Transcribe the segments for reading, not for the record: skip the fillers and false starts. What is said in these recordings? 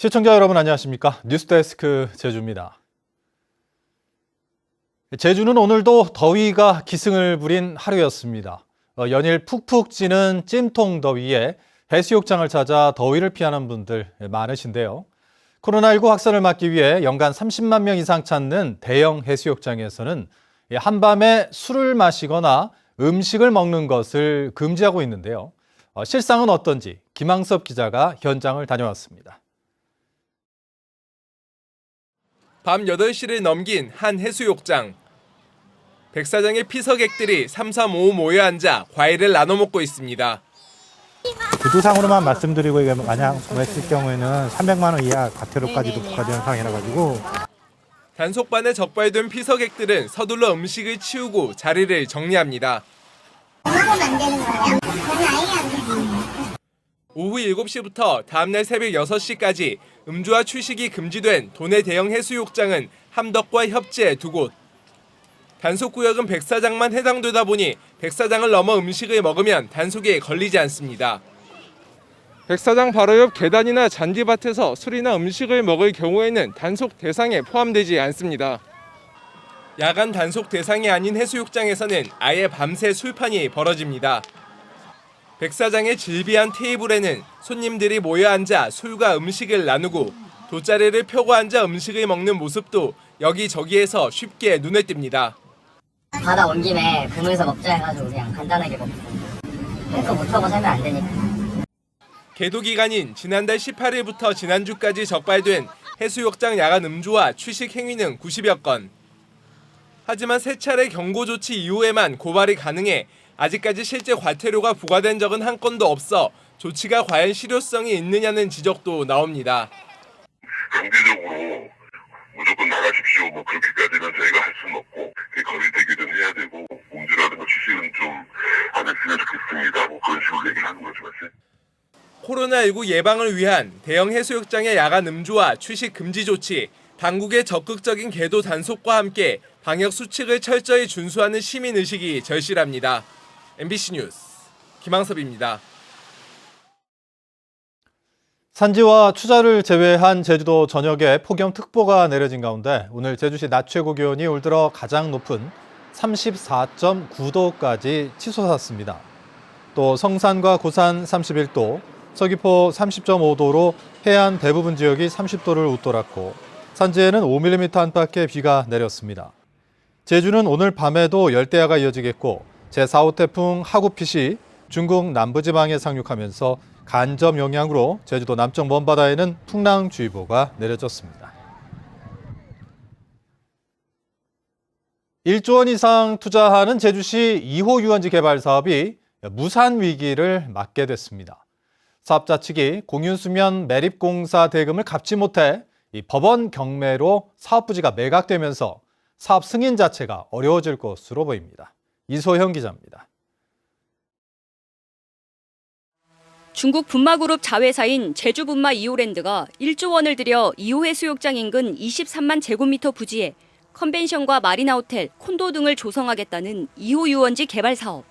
시청자 여러분 안녕하십니까? 뉴스데스크 제주입니다. 제주는 오늘도 더위가 기승을 부린 하루였습니다. 연일 푹푹 찌는 찜통 더위에 해수욕장을 찾아 더위를 피하는 분들 많으신데요. 코로나19 확산을 막기 위해 연간 30만 명 이상 찾는 대형 해수욕장에서는 한밤에 술을 마시거나 음식을 먹는 것을 금지하고 있는데요. 실상은 어떤지 김항섭 기자가 현장을 다녀왔습니다. 밤 8시를 넘긴 한 해수욕장. 백사장의 피서객들이 삼삼오오 모여 앉아 과일을 나눠 먹고 있습니다. 구두상으로만 말씀드리고 이게 만약 했을 경우에는 300만 원 이하 과태료까지도 부과되는 상황이라 가지고 단속반에 적발된 피서객들은 서둘러 음식을 치우고 자리를 정리합니다. 먹으면 안 되는 거예요? 그건 아예 안 되는 오후 7시부터 다음날 새벽 6시까지 음주와 취식이 금지된 도내 대형 해수욕장은 함덕과 협지에 2곳. 단속구역은 백사장만 해당되다 보니 백사장을 넘어 음식을 먹으면 단속에 걸리지 않습니다. 백사장 바로 옆 계단이나 잔디밭에서 술이나 음식을 먹을 경우에는 단속 대상에 포함되지 않습니다. 야간 단속 대상이 아닌 해수욕장에서는 아예 밤새 술판이 벌어집니다. 백사장의 질비한 테이블에는 손님들이 모여 앉아 술과 음식을 나누고 돗자리를 펴고 앉아 음식을 먹는 모습도 여기저기에서 쉽게 눈에 띕니다. 바다 온 김에 그물에서 먹자 해가지고 그냥 간단하게 먹고 그거 못하고 살면 안 되니까. 계도 기간인 지난달 18일부터 지난주까지 적발된 해수욕장 야간 음주와 취식 행위는 90여 건. 하지만 3차례 경고 조치 이후에만 고발이 가능해 아직까지 실제 과태료가 부과된 적은 한 건도 없어 조치가 과연 실효성이 있느냐는 지적도 나옵니다. 강제적으로 무조건 나가십시오. 그렇게까지는 저희가 할 수는 없고 거리 대기는 해야 되고 음주라든가 취식은 좀 안 했으면 좋겠습니다. 그런 식으로 얘기를 하는 거죠, 사실. 코로나19 예방을 위한 대형 해수욕장의 야간 음주와 취식 금지 조치, 당국의 적극적인 계도 단속과 함께 방역 수칙을 철저히 준수하는 시민의식이 절실합니다. MBC 뉴스 김항섭입니다. 산지와 추자를 제외한 제주도 전역에 폭염특보가 내려진 가운데 오늘 제주시 낮 최고 기온이 올 들어 가장 높은 34.9도까지 치솟았습니다. 또 성산과 고산 31도, 서귀포 30.5도로 해안 대부분 지역이 30도를 웃돌았고 산지에는 5mm 안팎의 비가 내렸습니다. 제주는 오늘 밤에도 열대야가 이어지겠고 제4호 태풍 하구핏이 중국 남부지방에 상륙하면서 간접 영향으로 제주도 남쪽 먼바다에는 풍랑주의보가 내려졌습니다. 1조 원 이상 투자하는 제주시 2호 유원지 개발 사업이 무산 위기를 맞게 됐습니다. 사업자 측이 공유수면 매립공사 대금을 갚지 못해 법원 경매로 사업 부지가 매각되면서 사업 승인 자체가 어려워질 것으로 보입니다. 이소형 기자입니다. 중국 분마그룹 자회사인 제주분마 2호랜드가 1조 원을 들여 2호 해수욕장 인근 23만 제곱미터 부지에 컨벤션과 마리나 호텔, 콘도 등을 조성하겠다는 2호 유원지 개발 사업.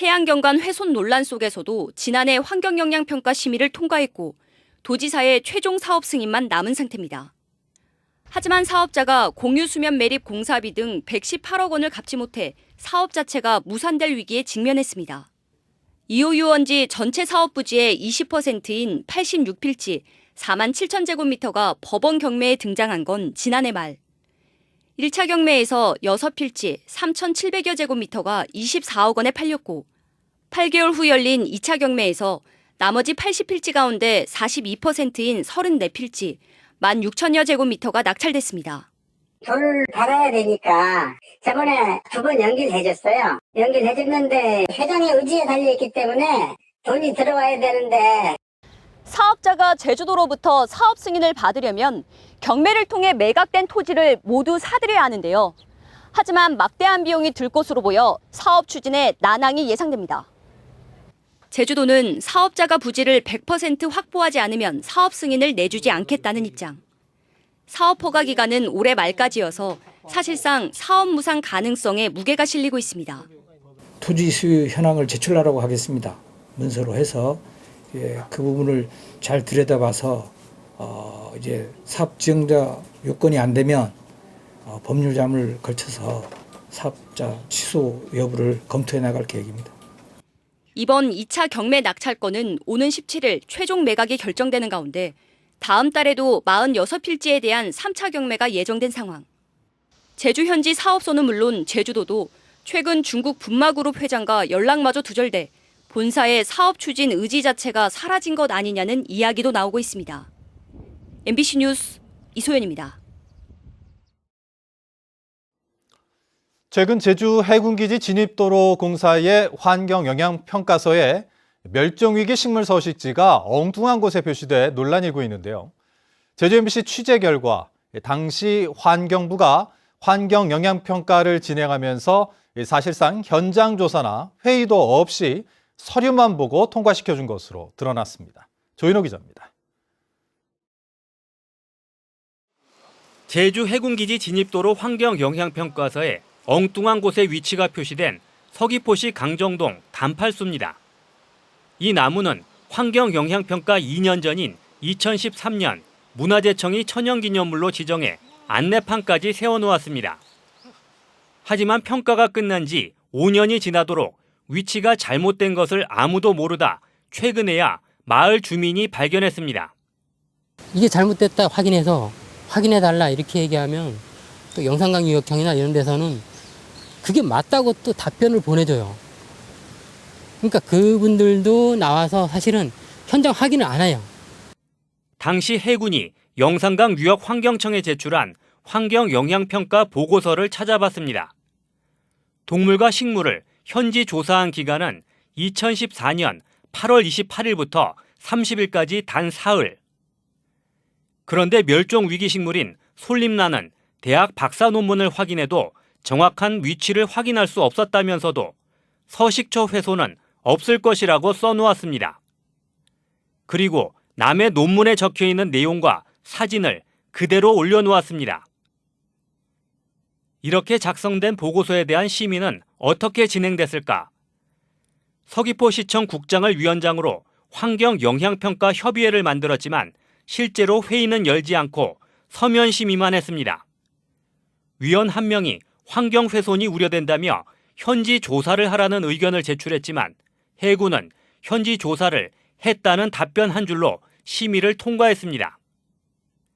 해양경관 훼손 논란 속에서도 지난해 환경영향평가 심의를 통과했고 도지사의 최종 사업 승인만 남은 상태입니다. 하지만 사업자가 공유수면 매립 공사비 등 118억 원을 갚지 못해 사업 자체가 무산될 위기에 직면했습니다. 2호 유원지 전체 사업 부지의 20%인 86필지 4만 7천 제곱미터가 법원 경매에 등장한 건 지난해 말. 1차 경매에서 6필지 3,700여 제곱미터가 24억 원에 팔렸고 8개월 후 열린 2차 경매에서 나머지 80필지 가운데 42%인 34필지 16,000여 제곱미터가 낙찰됐습니다. 돈을 받아야 되니까 저번에 2번 연기해줬어요. 연기해줬는데 회장의 의지에 달려있기 때문에 돈이 들어와야 되는데 사업자가 제주도로부터 사업 승인을 받으려면 경매를 통해 매각된 토지를 모두 사들여야 하는데요. 하지만 막대한 비용이 들 것으로 보여 사업 추진에 난항이 예상됩니다. 제주도는 사업자가 부지를 100% 확보하지 않으면 사업 승인을 내주지 않겠다는 입장. 사업 허가 기간은 올해 말까지여서 사실상 사업 무산 가능성에 무게가 실리고 있습니다. 토지 수요 현황을 제출하라고 하겠습니다. 문서로 해서 그 부분을 잘 들여다봐서 이제 사업 지정자 요건이 안 되면 법률자문을 걸쳐서 사업자 취소 여부를 검토해 나갈 계획입니다. 이번 2차 경매 낙찰건은 오는 17일 최종 매각이 결정되는 가운데 다음 달에도 46필지에 대한 3차 경매가 예정된 상황. 제주 현지 사업소는 물론 제주도도 최근 중국 분마그룹 회장과 연락마저 두절돼 본사의 사업 추진 의지 자체가 사라진 것 아니냐는 이야기도 나오고 있습니다. MBC 뉴스 이소연입니다. 최근 제주 해군기지 진입도로 공사의 환경영향평가서에 멸종위기 식물 서식지가 엉뚱한 곳에 표시돼 논란이 일고 있는데요. 제주 MBC 취재 결과 당시 환경부가 환경영향평가를 진행하면서 사실상 현장 조사나 회의도 없이 서류만 보고 통과시켜준 것으로 드러났습니다. 조인호 기자입니다. 제주 해군기지 진입도로 환경영향평가서에 엉뚱한 곳에 위치가 표시된 서귀포시 강정동 단팔수입니다. 이 나무는 환경영향평가 2년 전인 2013년 문화재청이 천연기념물로 지정해 안내판까지 세워놓았습니다. 하지만 평가가 끝난 지 5년이 지나도록 위치가 잘못된 것을 아무도 모르다 최근에야 마을 주민이 발견했습니다. 이게 잘못됐다 확인해달라 이렇게 얘기하면 또 영산강유역청이나 이런 데서는 그게 맞다고 또 답변을 보내줘요. 그러니까 그분들도 나와서 사실은 현장 확인을 안 해요. 당시 해군이 영산강 유역 환경청에 제출한 환경영향평가 보고서를 찾아봤습니다. 동물과 식물을 현지 조사한 기간은 2014년 8월 28일부터 30일까지 단 사흘. 그런데 멸종위기 식물인 솔잎나는 대학 박사 논문을 확인해도 정확한 위치를 확인할 수 없었다면서도 서식처 훼손은 없을 것이라고 써놓았습니다. 그리고 남의 논문에 적혀있는 내용과 사진을 그대로 올려놓았습니다. 이렇게 작성된 보고서에 대한 심의는 어떻게 진행됐을까? 서귀포시청 국장을 위원장으로 환경영향평가 협의회를 만들었지만 실제로 회의는 열지 않고 서면 심의만 했습니다. 위원 한 명이 환경훼손이 우려된다며 현지 조사를 하라는 의견을 제출했지만 해군은 현지 조사를 했다는 답변 한 줄로 심의를 통과했습니다.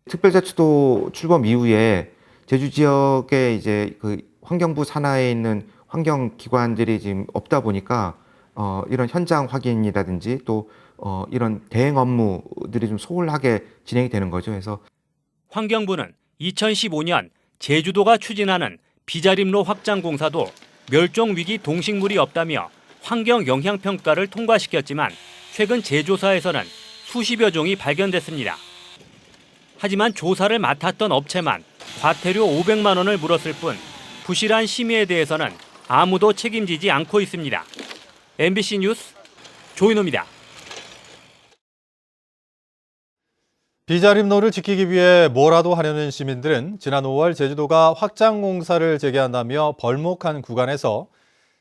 특별자치도 출범 이후에 제주 지역에 이제 그 환경부 산하에 있는 환경기관들이 지금 없다 보니까 이런 현장 확인이라든지 또 이런 대행 업무들이 좀 소홀하게 진행이 되는 거죠. 그래서 환경부는 2015년 제주도가 추진하는 비자림로 확장 공사도 멸종위기 동식물이 없다며 환경영향평가를 통과시켰지만 최근 재조사에서는 수십여 종이 발견됐습니다. 하지만 조사를 맡았던 업체만 과태료 500만 원을 물었을 뿐 부실한 심의에 대해서는 아무도 책임지지 않고 있습니다. MBC 뉴스 조인호입니다. 비자림로를 지키기 위해 뭐라도 하려는 시민들은 지난 5월 제주도가 확장 공사를 재개한다며 벌목한 구간에서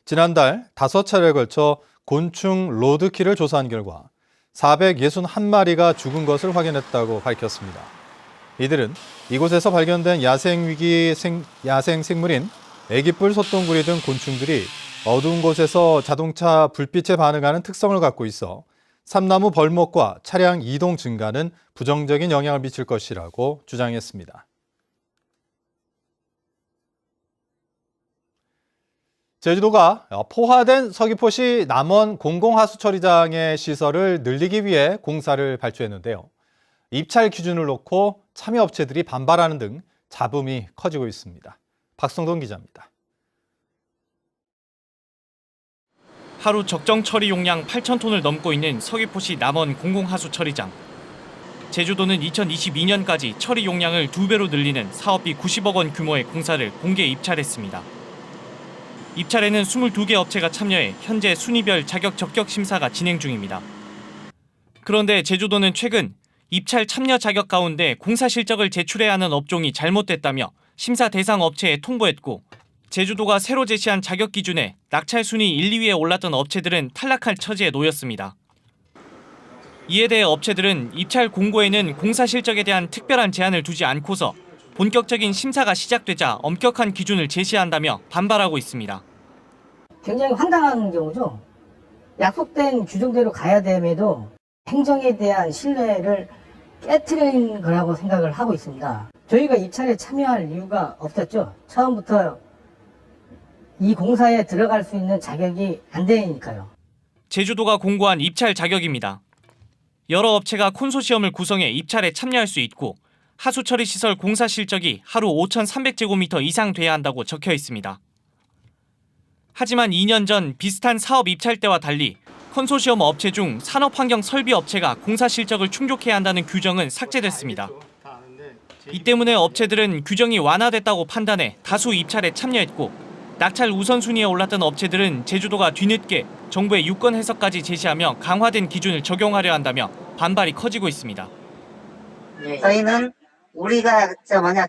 지난달 5차례에 걸쳐 곤충 로드킬을 조사한 결과 461마리가 죽은 것을 확인했다고 밝혔습니다. 이들은 이곳에서 발견된 야생 생물인 애기뿔 소똥구리 등 곤충들이 어두운 곳에서 자동차 불빛에 반응하는 특성을 갖고 있어 삼나무 벌목과 차량 이동 증가는 부정적인 영향을 미칠 것이라고 주장했습니다. 제주도가 포화된 서귀포시 남원 공공하수처리장의 시설을 늘리기 위해 공사를 발주했는데요. 입찰 기준을 놓고 참여업체들이 반발하는 등 잡음이 커지고 있습니다. 박성돈 기자입니다. 하루 적정 처리 용량 8,000톤을 넘고 있는 서귀포시 남원 공공하수처리장. 제주도는 2022년까지 처리 용량을 2배로 늘리는 사업비 90억 원 규모의 공사를 공개 입찰했습니다. 입찰에는 22개 업체가 참여해 현재 순위별 자격 적격 심사가 진행 중입니다. 그런데 제주도는 최근 입찰 참여 자격 가운데 공사 실적을 제출해야 하는 업종이 잘못됐다며 심사 대상 업체에 통보했고 제주도가 새로 제시한 자격 기준에 낙찰 순위 1, 2위에 올랐던 업체들은 탈락할 처지에 놓였습니다. 이에 대해 업체들은 입찰 공고에는 공사 실적에 대한 특별한 제한을 두지 않고서 본격적인 심사가 시작되자 엄격한 기준을 제시한다며 반발하고 있습니다. 굉장히 황당한 경우죠. 약속된 규정대로 가야 됨에도 행정에 대한 신뢰를 깨트린 거라고 생각을 하고 있습니다. 저희가 입찰에 참여할 이유가 없었죠. 처음부터 이 공사에 들어갈 수 있는 자격이 안 되니까요. 제주도가 공고한 입찰 자격입니다. 여러 업체가 콘소시엄을 구성해 입찰에 참여할 수 있고 하수처리시설 공사 실적이 하루 5,300제곱미터 이상 돼야 한다고 적혀 있습니다. 하지만 2년 전 비슷한 사업 입찰 때와 달리 컨소시엄 업체 중 산업환경 설비 업체가 공사 실적을 충족해야 한다는 규정은 삭제됐습니다. 이 때문에 업체들은 규정이 완화됐다고 판단해 다수 입찰에 참여했고 낙찰 우선순위에 올랐던 업체들은 제주도가 뒤늦게 정부의 유권 해석까지 제시하며 강화된 기준을 적용하려 한다며 반발이 커지고 있습니다. 저희는 우리가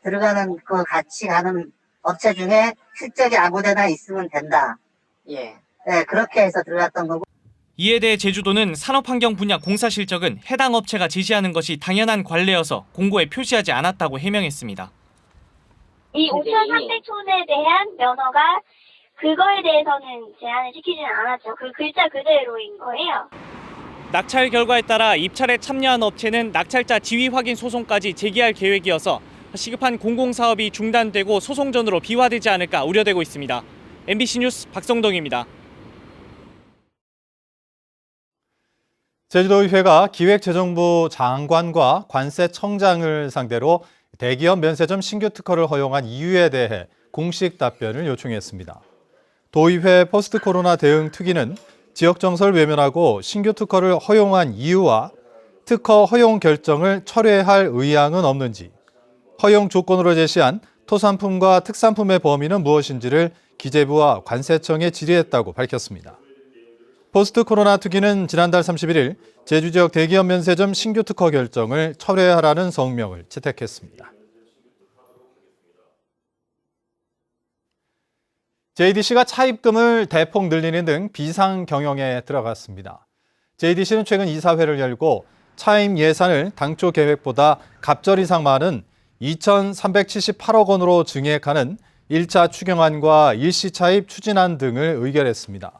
들어가는 그 같이 가는 업체 중에 실적이 아무데나 있으면 된다. 네, 그렇게 해서 들어갔던 거고. 이에 대해 제주도는 산업환경 분야 공사 실적은 해당 업체가 제시하는 것이 당연한 관례여서 공고에 표시하지 않았다고 해명했습니다. 이 5,300톤에 대한 면허가 그거에 대해서는 제한을 시키지는 않았죠. 그 글자 그대로인 거예요. 낙찰 결과에 따라 입찰에 참여한 업체는 낙찰자 지위 확인 소송까지 제기할 계획이어서 시급한 공공사업이 중단되고 소송전으로 비화되지 않을까 우려되고 있습니다. MBC 뉴스 박성동입니다. 제주도의회가 기획재정부 장관과 관세청장을 상대로 대기업 면세점 신규 특허를 허용한 이유에 대해 공식 답변을 요청했습니다. 도의회 포스트 코로나 대응 특위는 지역 정서를 외면하고 신규 특허를 허용한 이유와 특허 허용 결정을 철회할 의향은 없는지, 허용 조건으로 제시한 토산품과 특산품의 범위는 무엇인지를 기재부와 관세청에 질의했다고 밝혔습니다. 포스트 코로나 특위는 지난달 31일 제주 지역 대기업 면세점 신규 특허 결정을 철회하라는 성명을 채택했습니다. JDC가 차입금을 대폭 늘리는 등 비상 경영에 들어갔습니다. JDC는 최근 이사회를 열고 차입 예산을 당초 계획보다 갑절 이상 많은 2,378억 원으로 증액하는 1차 추경안과 일시 차입 추진안 등을 의결했습니다.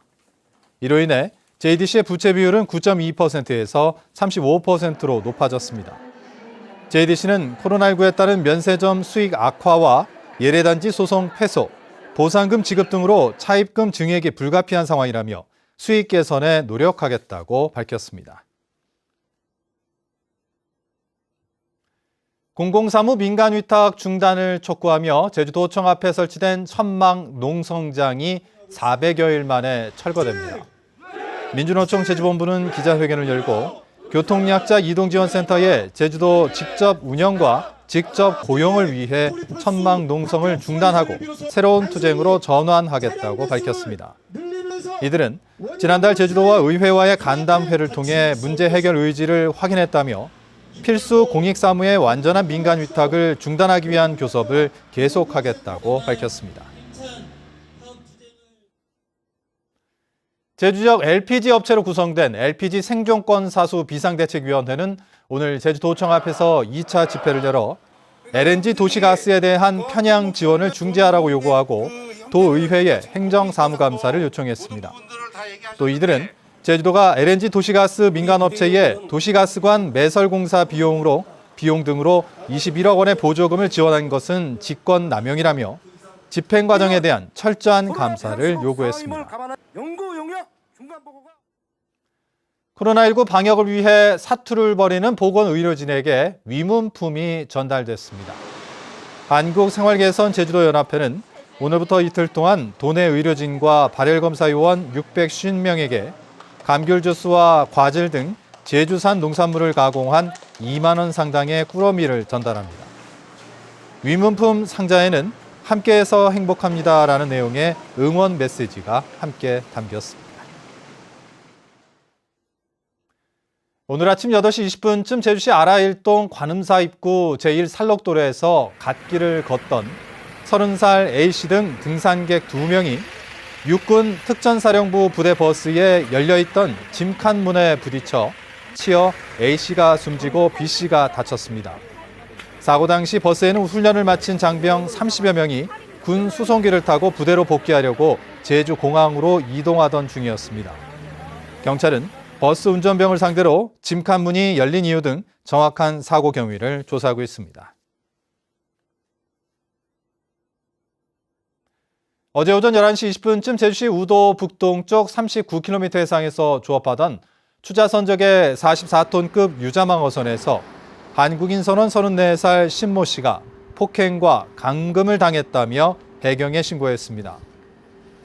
이로 인해 JDC의 부채 비율은 9.2%에서 35%로 높아졌습니다. JDC는 코로나19에 따른 면세점 수익 악화와 예래단지 소송 패소, 보상금 지급 등으로 차입금 증액이 불가피한 상황이라며 수익 개선에 노력하겠다고 밝혔습니다. 공공사무 민간 위탁 중단을 촉구하며 제주도청 앞에 설치된 천막 농성장이 400여일 만에 철거됩니다. 민주노총 제주본부는 기자회견을 열고 교통약자 이동지원센터의 제주도 직접 운영과 직접 고용을 위해 천막 농성을 중단하고 새로운 투쟁으로 전환하겠다고 밝혔습니다. 이들은 지난달 제주도와 의회와의 간담회를 통해 문제 해결 의지를 확인했다며 필수 공익사무의 완전한 민간 위탁을 중단하기 위한 교섭을 계속하겠다고 밝혔습니다. 제주 지역 LPG 업체로 구성된 LPG 생존권 사수 비상대책위원회는 오늘 제주도청 앞에서 2차 집회를 열어 LNG 도시가스에 대한 편향 지원을 중지하라고 요구하고 도의회에 행정사무감사를 요청했습니다. 또 이들은 제주도가 LNG 도시가스 민간업체에 도시가스관 매설공사 비용 등으로 21억 원의 보조금을 지원한 것은 직권남용이라며 집행 과정에 대한 철저한 감사를 요구했습니다. 코로나19 방역을 위해 사투를 벌이는 보건의료진에게 위문품이 전달됐습니다. 한국생활개선 제주도연합회는 오늘부터 이틀 동안 도내 의료진과 발열검사 요원 650명에게 감귤 주스와 과즙 등 제주산 농산물을 가공한 2만 원 상당의 꾸러미를 전달합니다. 위문품 상자에는 함께해서 행복합니다라는 내용의 응원 메시지가 함께 담겼습니다. 오늘 아침 8시 20분쯤 제주시 아라일동 관음사 입구 제1산록도로에서 갓길을 걷던 30살 A씨 등 등산객 2명이 육군 특전사령부 부대 버스에 열려있던 짐칸 문에 부딪혀 치여 A씨가 숨지고 B씨가 다쳤습니다. 사고 당시 버스에는 훈련을 마친 장병 30여 명이 군 수송기를 타고 부대로 복귀하려고 제주공항으로 이동하던 중이었습니다. 경찰은 버스 운전병을 상대로 짐칸 문이 열린 이유 등 정확한 사고 경위를 조사하고 있습니다. 어제 오전 11시 20분쯤 제주시 우도 북동쪽 39km 해상에서 조업하던 추자선적의 44톤급 유자망어선에서 한국인 선원 34살 신모 씨가 폭행과 감금을 당했다며 해경에 신고했습니다.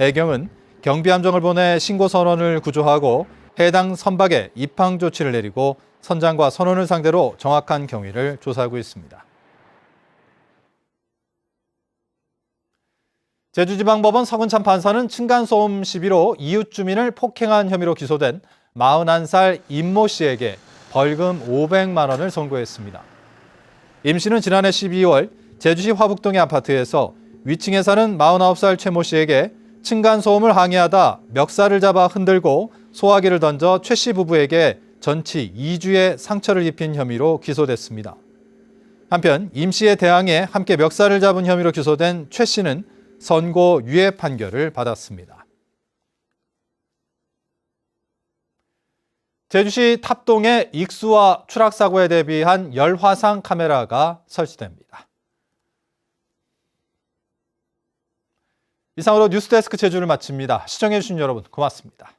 해경은 경비함정을 보내 신고 선원을 구조하고 해당 선박에 입항 조치를 내리고 선장과 선원을 상대로 정확한 경위를 조사하고 있습니다. 제주지방법원 서근찬 판사는 층간소음 시비로 이웃 주민을 폭행한 혐의로 기소된 41살 임모 씨에게 벌금 500만 원을 선고했습니다. 임 씨는 지난해 12월 제주시 화북동의 아파트에서 위층에 사는 49살 최모 씨에게 층간소음을 항의하다 멱살을 잡아 흔들고 소화기를 던져 최 씨 부부에게 전치 2주의 상처를 입힌 혐의로 기소됐습니다. 한편 임 씨에 대항해 함께 멱살을 잡은 혐의로 기소된 최 씨는 선고 유예 판결을 받았습니다. 제주시 탑동에 익수와 추락 사고에 대비한 열화상 카메라가 설치됩니다. 이상으로 뉴스데스크 제주를 마칩니다. 시청해주신 여러분 고맙습니다.